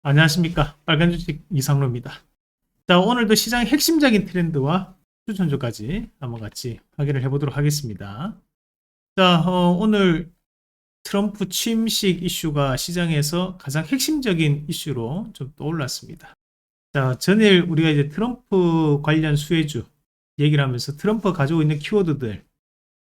안녕하십니까. 빨간 주식 이상로입니다. 자, 오늘도 시장의 핵심적인 트렌드와 추천주까지 한번 같이 확인을 해보도록 하겠습니다. 자, 오늘 트럼프 취임식 이슈가 시장에서 가장 핵심적인 이슈로 좀 떠올랐습니다. 자, 전일 우리가 이제 트럼프 관련 수혜주 얘기를 하면서 트럼프 가지고 있는 키워드들,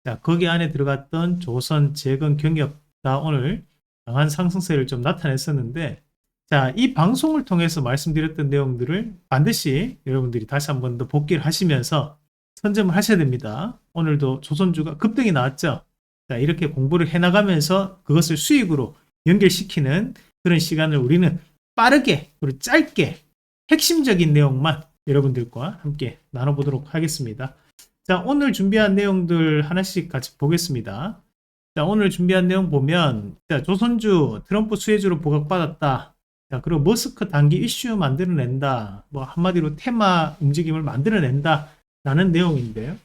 자, 거기 안에 들어갔던 조선, 재건, 경협, 다 오늘 강한 상승세를 좀 나타냈었는데, 자, 이 방송을 통해서 말씀드렸던 내용들을 반드시 여러분들이 다시 한 번 더 복기를 하시면서 선점을 하셔야 됩니다. 오늘도 조선주가 급등이 나왔죠. 자, 이렇게 공부를 해나가면서 그것을 수익으로 연결시키는 그런 시간을 우리는 빠르게 그리고 짧게 핵심적인 내용만 여러분들과 함께 나눠보도록 하겠습니다. 자, 오늘 준비한 내용들 하나씩 같이 보겠습니다. 자, 오늘 준비한 내용 보면, 자, 조선주 트럼프 수혜주로 부각받았다. 자, 그리고 머스크 단기 이슈 만들어낸다. 뭐 한마디로 테마 움직임을 만들어낸다. 라는 내용인데요.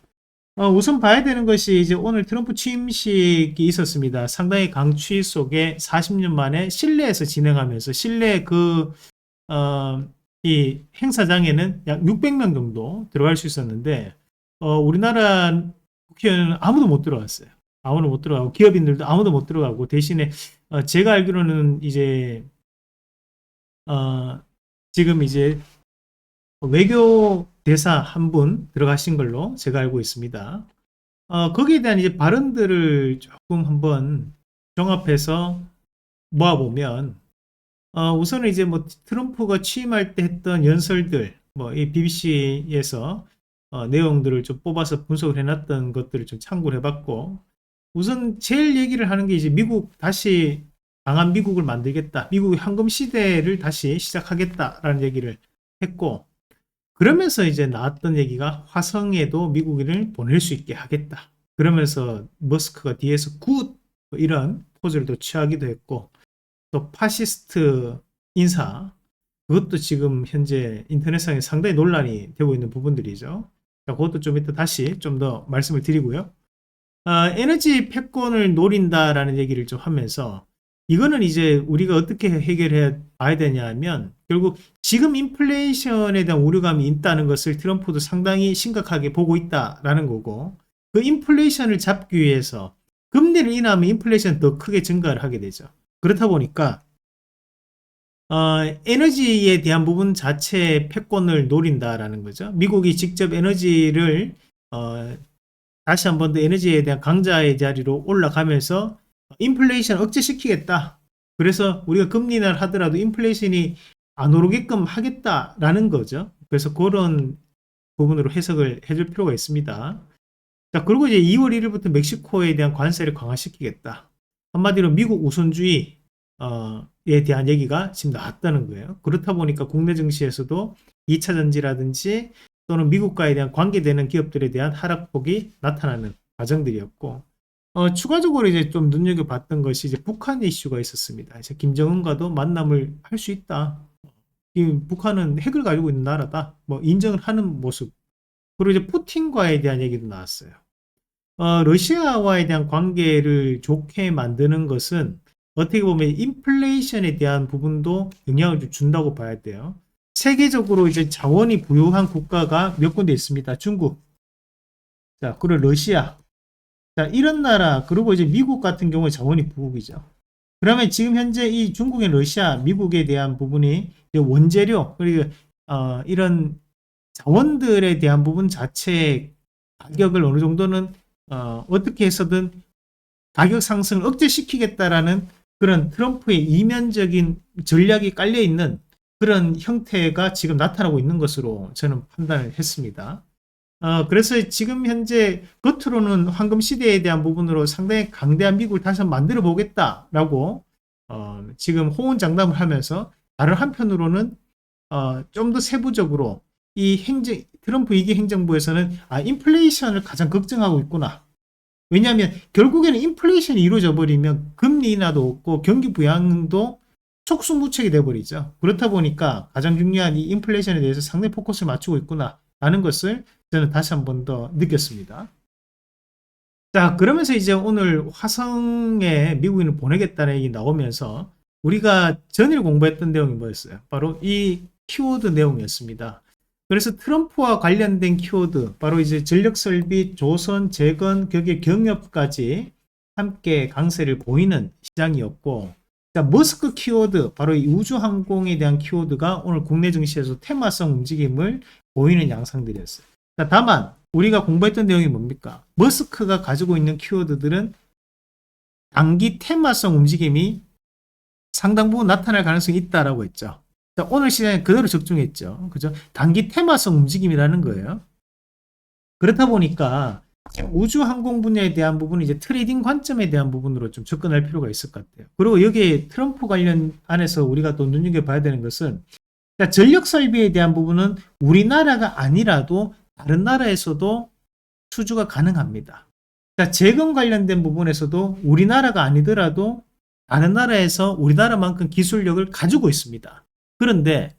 우선 봐야 되는 것이 이제 오늘 트럼프 취임식이 있었습니다. 상당히 강추위 속에 40년 만에 실내에서 진행하면서 실내 이 행사장에는 약 600명 정도 들어갈 수 있었는데, 우리나라 국회의원은 아무도 못 들어갔어요. 아무도 못 들어가고, 기업인들도 아무도 못 들어가고, 대신에, 제가 알기로는 이제, 어, 지금 이제 외교 대사 한 분 들어가신 걸로 제가 알고 있습니다. 거기에 대한 이제 발언들을 조금 한번 종합해서 모아보면, 우선은 이제 뭐 트럼프가 취임할 때 했던 연설들, 뭐 이 BBC에서 내용들을 좀 뽑아서 분석을 해놨던 것들을 좀 참고를 해봤고, 우선 제일 얘기를 하는 게 이제 미국 다시 강한 미국을 만들겠다. 미국의 황금 시대를 다시 시작하겠다라는 얘기를 했고, 그러면서 이제 나왔던 얘기가 화성에도 미국인을 보낼 수 있게 하겠다. 그러면서 머스크가 뒤에서 굿! 뭐 이런 포즈를 또 취하기도 했고, 또 파시스트 인사, 그것도 지금 현재 인터넷상에 상당히 논란이 되고 있는 부분들이죠. 자, 그것도 좀 이따 다시 좀 더 말씀을 드리고요. 에너지 패권을 노린다라는 얘기를 좀 하면서 이거는 이제 우리가 어떻게 해결해 봐야 되냐 하면 결국 지금 인플레이션에 대한 우려감이 있다는 것을 트럼프도 상당히 심각하게 보고 있다라는 거고, 그 인플레이션을 잡기 위해서 금리를 인하하면 인플레이션 더 크게 증가를 하게 되죠. 그렇다 보니까 에너지에 대한 부분 자체의 패권을 노린다라는 거죠. 미국이 직접 에너지를 다시 한 번 더 에너지에 대한 강자의 자리로 올라가면서 인플레이션 억제시키겠다. 그래서 우리가 금리 인하를 하더라도 인플레이션이 안 오르게끔 하겠다라는 거죠. 그래서 그런 부분으로 해석을 해줄 필요가 있습니다. 자, 그리고 이제 2월 1일부터 멕시코에 대한 관세를 강화시키겠다. 한마디로 미국 우선주의에 대한 얘기가 지금 나왔다는 거예요. 그렇다 보니까 국내 증시에서도 2차 전지라든지 또는 미국과에 대한 관계되는 기업들에 대한 하락폭이 나타나는 과정들이었고, 추가적으로 이제 좀 눈여겨봤던 것이 이제 북한 이슈가 있었습니다. 이제 김정은과도 만남을 할 수 있다. 북한은 핵을 가지고 있는 나라다. 뭐 인정을 하는 모습. 그리고 이제 푸틴과에 대한 얘기도 나왔어요. 러시아와에 대한 관계를 좋게 만드는 것은 어떻게 보면 인플레이션에 대한 부분도 영향을 좀 준다고 봐야 돼요. 세계적으로 이제 자원이 부유한 국가가 몇 군데 있습니다. 중국, 자, 그리고 러시아, 자, 이런 나라, 그리고 이제 미국 같은 경우에 자원이 부국이죠. 그러면 지금 현재 이 중국의 러시아, 미국에 대한 부분이 이제 원재료, 그리고 이런 자원들에 대한 부분 자체의 가격을 어느 정도는 어떻게 해서든 가격 상승을 억제시키겠다라는 그런 트럼프의 이면적인 전략이 깔려 있는 그런 형태가 지금 나타나고 있는 것으로 저는 판단을 했습니다. 그래서 지금 현재 겉으로는 황금 시대에 대한 부분으로 상당히 강대한 미국을 다시 한번 만들어 보겠다라고 지금 호언장담을 하면서 다른 한편으로는 좀 더 세부적으로 이 트럼프 2기 행정부에서는 인플레이션을 가장 걱정하고 있구나. 왜냐하면 결국에는 인플레이션이 이루어져 버리면 금리 인하도 없고 경기 부양도 촉수무책이 돼버리죠. 그렇다 보니까 가장 중요한 이 인플레이션에 대해서 상당히 포커스를 맞추고 있구나 라는 것을 저는 다시 한 번 더 느꼈습니다. 자, 그러면서 이제 오늘 화성에 미국인을 보내겠다는 얘기 나오면서 우리가 전일 공부했던 내용이 뭐였어요? 바로 이 키워드 내용이었습니다. 그래서 트럼프와 관련된 키워드, 바로 이제 전력설비, 조선, 재건, 격의 경협까지 함께 강세를 보이는 시장이었고, 자, 머스크 키워드, 바로 이 우주항공에 대한 키워드가 오늘 국내 증시에서 테마성 움직임을 보이는 양상들이었어요. 자, 다만 우리가 공부했던 내용이 뭡니까? 머스크가 가지고 있는 키워드들은 단기 테마성 움직임이 상당 부분 나타날 가능성이 있다라고 했죠. 자, 오늘 시장에 그대로 적중했죠. 그죠? 단기 테마성 움직임이라는 거예요. 그렇다 보니까 우주 항공 분야에 대한 부분은 이제 트레이딩 관점에 대한 부분으로 좀 접근할 필요가 있을 것 같아요. 그리고 여기에 트럼프 관련 안에서 우리가 또 눈여겨봐야 되는 것은, 전력 설비에 대한 부분은 우리나라가 아니라도 다른 나라에서도 수주가 가능합니다. 재건 관련된 부분에서도 우리나라가 아니더라도 다른 나라에서 우리나라만큼 기술력을 가지고 있습니다. 그런데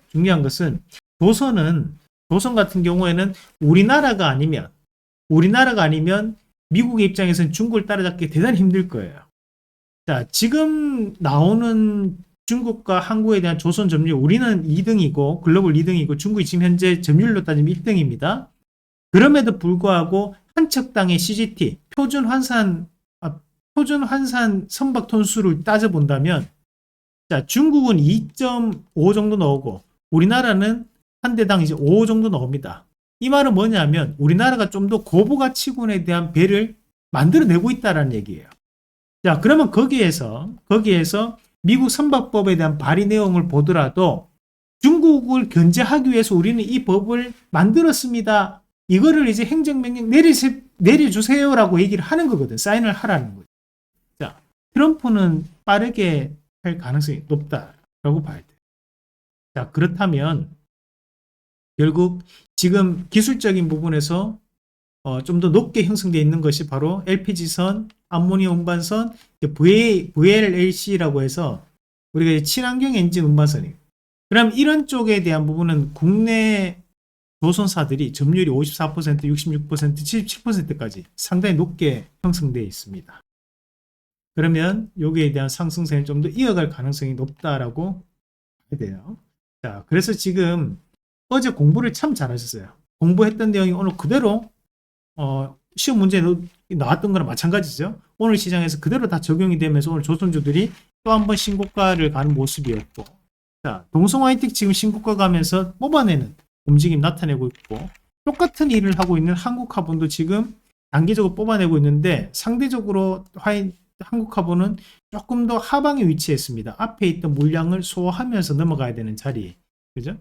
중요한 것은 조선 같은 경우에는 우리나라가 아니면 미국의 입장에서는 중국을 따라잡기 대단히 힘들 거예요. 자, 지금 나오는 중국과 한국에 대한 조선 점유율, 우리는 2등이고 글로벌 2등이고 중국이 지금 현재 점유율로 따지면 1등입니다. 그럼에도 불구하고 한 척당의 CGT, 표준 환산 선박 톤수를 따져본다면, 자, 중국은 2.5 정도 나오고 우리나라는 한 대당 이제 5 정도 나옵니다. 이 말은 뭐냐면 우리나라가 좀 더 고부가치군에 대한 배를 만들어내고 있다는 얘기예요. 자, 그러면 거기에서 미국 선박법에 대한 발의 내용을 보더라도 중국을 견제하기 위해서 우리는 이 법을 만들었습니다. 이거를 이제 행정명령 내려주세요라고 얘기를 하는 거거든. 사인을 하라는 거죠. 자, 트럼프는 빠르게 할 가능성이 높다라고 봐야 돼요. 자, 그렇다면 결국 지금 기술적인 부분에서 좀 더 높게 형성되어 있는 것이 바로 LPG선, 암모니아 운반선, VLLC라고 해서 우리가 친환경 엔진 운반선이에요. 그럼 이런 쪽에 대한 부분은 국내 조선사들이 점유율이 54%, 66%, 77%까지 상당히 높게 형성되어 있습니다. 그러면 여기에 대한 상승세는 좀 더 이어갈 가능성이 높다라고 해야 돼요. 자, 그래서 지금 어제 공부를 참 잘하셨어요. 공부했던 내용이 오늘 그대로 시험 문제에 나왔던 거랑 마찬가지죠. 오늘 시장에서 그대로 다 적용이 되면서 오늘 조선주들이 또 한 번 신고가를 가는 모습이었고, 자, 동성화이텍 지금 신고가 가면서 뽑아내는 움직임 나타내고 있고, 똑같은 일을 하고 있는 한국화본도 지금 단기적으로 뽑아내고 있는데 상대적으로 한국화본은 조금 더 하방에 위치했습니다. 앞에 있던 물량을 소화하면서 넘어가야 되는 자리, 그죠?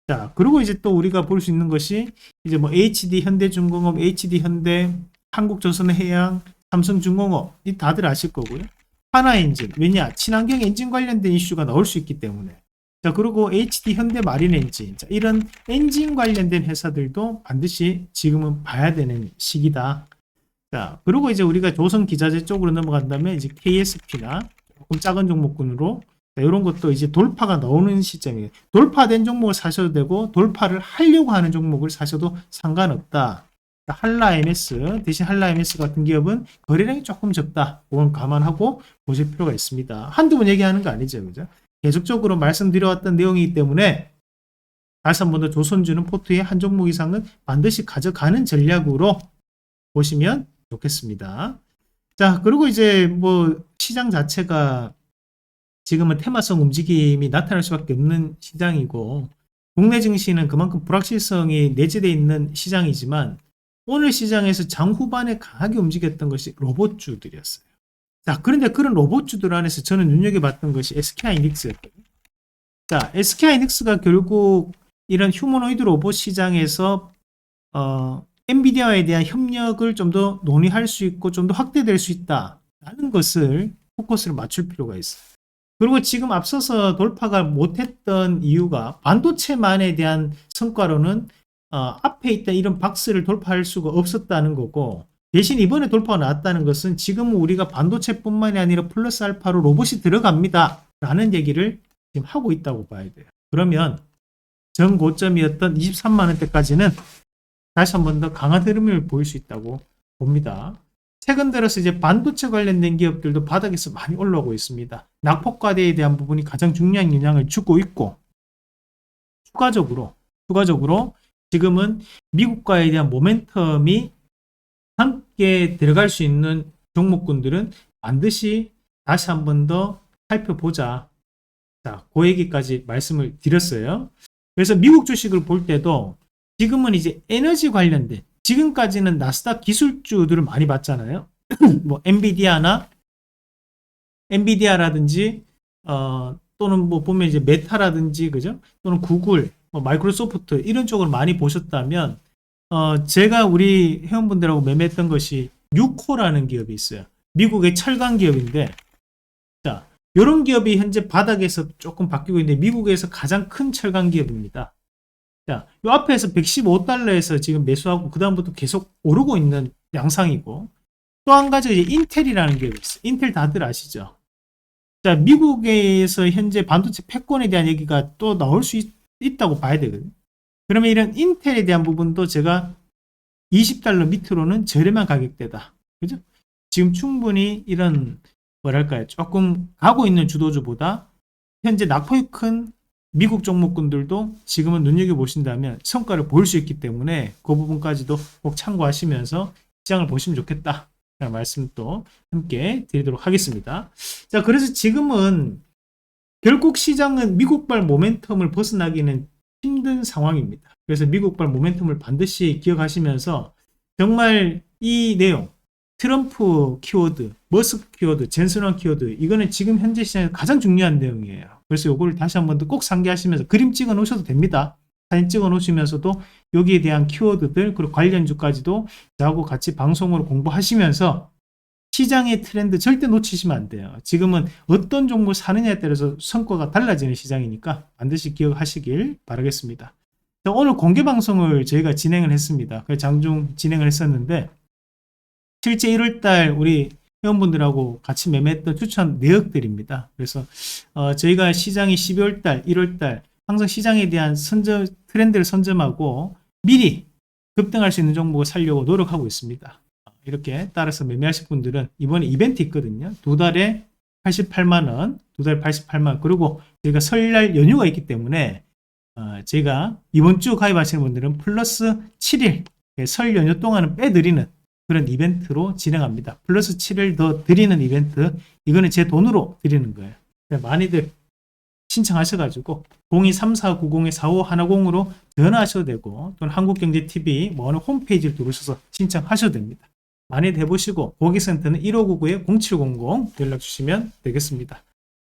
자, 그리고 이제 또 우리가 볼 수 있는 것이 이제 뭐 HD 현대중공업, HD 현대, 한국조선해양, 삼성중공업, 이 다들 아실 거고요. 하나엔진, 왜냐? 친환경 엔진 관련된 이슈가 나올 수 있기 때문에. 자, 그리고 HD 현대 마린엔진, 자, 이런 엔진 관련된 회사들도 반드시 지금은 봐야 되는 시기다. 자, 그리고 이제 우리가 조선 기자재 쪽으로 넘어간다면 이제 KSP나 조금 작은 종목군으로, 자, 이런 것도 이제 돌파가 나오는 시점이에요. 돌파된 종목을 사셔도 되고 돌파를 하려고 하는 종목을 사셔도 상관없다. 한라 MS, 대신 한라 MS 같은 기업은 거래량이 조금 적다. 그건 감안하고 보실 필요가 있습니다. 한두 번 얘기하는 거 아니죠, 그죠? 계속적으로 말씀드려왔던 내용이기 때문에 다시 한 번 더 조선주는 포트에 한 종목 이상은 반드시 가져가는 전략으로 보시면 좋겠습니다. 자, 그리고 이제 뭐 시장 자체가 지금은 테마성 움직임이 나타날 수밖에 없는 시장이고, 국내 증시는 그만큼 불확실성이 내재되어 있는 시장이지만 오늘 시장에서 장 후반에 강하게 움직였던 것이 로봇주들이었어요. 자, 그런데 그런 로봇주들 안에서 저는 눈여겨봤던 것이 SK하이닉스였거든요. 자, SK하이닉스가 결국 이런 휴머노이드 로봇 시장에서 엔비디아에 대한 협력을 좀 더 논의할 수 있고 좀 더 확대될 수 있다라는 것을 포커스를 맞출 필요가 있어요. 그리고 지금 앞서서 돌파가 못했던 이유가 반도체만에 대한 성과로는 앞에 있던 이런 박스를 돌파할 수가 없었다는 거고, 대신 이번에 돌파가 나왔다는 것은 지금 우리가 반도체뿐만이 아니라 플러스 알파로 로봇이 들어갑니다 라는 얘기를 지금 하고 있다고 봐야 돼요. 그러면 전 고점이었던 23만원대까지는 다시 한 번 더 강한 흐름을 보일 수 있다고 봅니다. 최근 들어서 이제 반도체 관련된 기업들도 바닥에서 많이 올라오고 있습니다. 낙폭과대에 대한 부분이 가장 중요한 영향을 주고 있고, 추가적으로 지금은 미국과에 대한 모멘텀이 함께 들어갈 수 있는 종목군들은 반드시 다시 한 번 더 살펴보자. 자, 그 얘기까지 말씀을 드렸어요. 그래서 미국 주식을 볼 때도 지금은 이제 에너지 관련된, 지금까지는 나스닥 기술주들을 많이 봤잖아요. 뭐 엔비디아라든지 또는 뭐 보면 이제 메타라든지 그죠? 또는 구글, 뭐 마이크로소프트 이런 쪽을 많이 보셨다면 제가 우리 회원분들하고 매매했던 것이 유코라는 기업이 있어요. 미국의 철강 기업인데, 자, 이런 기업이 현재 바닥에서 조금 바뀌고 있는데 미국에서 가장 큰 철강 기업입니다. 자, 요 앞에서 115달러에서 지금 매수하고 그 다음부터 계속 오르고 있는 양상이고, 또 한 가지 이제 인텔이라는 기업이 있어요. 인텔 다들 아시죠? 자, 미국에서 현재 반도체 패권에 대한 얘기가 또 나올 수 있다고 봐야 되거든요. 그러면 이런 인텔에 대한 부분도 제가 20달러 밑으로는 저렴한 가격대다. 그죠? 지금 충분히 이런 뭐랄까요? 조금 가고 있는 주도주보다 현재 낙폭이 큰 미국 종목군들도 지금은 눈여겨보신다면 성과를 보일 수 있기 때문에 그 부분까지도 꼭 참고하시면서 시장을 보시면 좋겠다. 라는 말씀 또 함께 드리도록 하겠습니다. 자, 그래서 지금은 결국 시장은 미국발 모멘텀을 벗어나기는 힘든 상황입니다. 그래서 미국발 모멘텀을 반드시 기억하시면서 정말 이 내용, 트럼프 키워드, 머스크 키워드, 젠슨왕 키워드, 이거는 지금 현재 시장에서 가장 중요한 내용이에요. 그래서 요거를 다시 한번 더 꼭 상기하시면서 그림 찍어 놓으셔도 됩니다. 사진 찍어 놓으시면서도 여기에 대한 키워드들 그리고 관련주까지도 저하고 같이 방송으로 공부하시면서 시장의 트렌드 절대 놓치시면 안 돼요. 지금은 어떤 종목을 사느냐에 따라서 성과가 달라지는 시장이니까 반드시 기억하시길 바라겠습니다. 자, 오늘 공개 방송을 저희가 진행을 했습니다. 장중 진행을 했었는데 실제 1월달 우리 회원분들하고 같이 매매했던 추천 내역들입니다. 그래서 저희가 시장이 12월달, 1월달 항상 시장에 대한 트렌드를 선점하고 미리 급등할 수 있는 종목을 살려고 노력하고 있습니다. 이렇게 따라서 매매하실 분들은 이번에 이벤트 있거든요. 두 달에 88만원, 두 달 88만원. 그리고 저희가 설날 연휴가 있기 때문에 저희가 이번 주 가입하시는 분들은 플러스 7일, 설 연휴 동안은 빼드리는 그런 이벤트로 진행합니다. 플러스 7일 더 드리는 이벤트, 이거는 제 돈으로 드리는 거예요. 많이들 신청하셔가지고 023490-4510으로 전화하셔도 되고 또는 한국경제TV 뭐하는 홈페이지를 들어오셔서 신청하셔도 됩니다. 많이들 해보시고 고객센터는 1599-0700 연락 주시면 되겠습니다.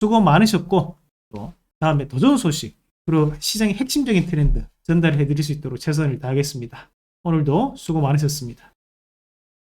수고 많으셨고 또 다음에 더 좋은 소식 그리고 시장의 핵심적인 트렌드 전달해 드릴 수 있도록 최선을 다하겠습니다. 오늘도 수고 많으셨습니다.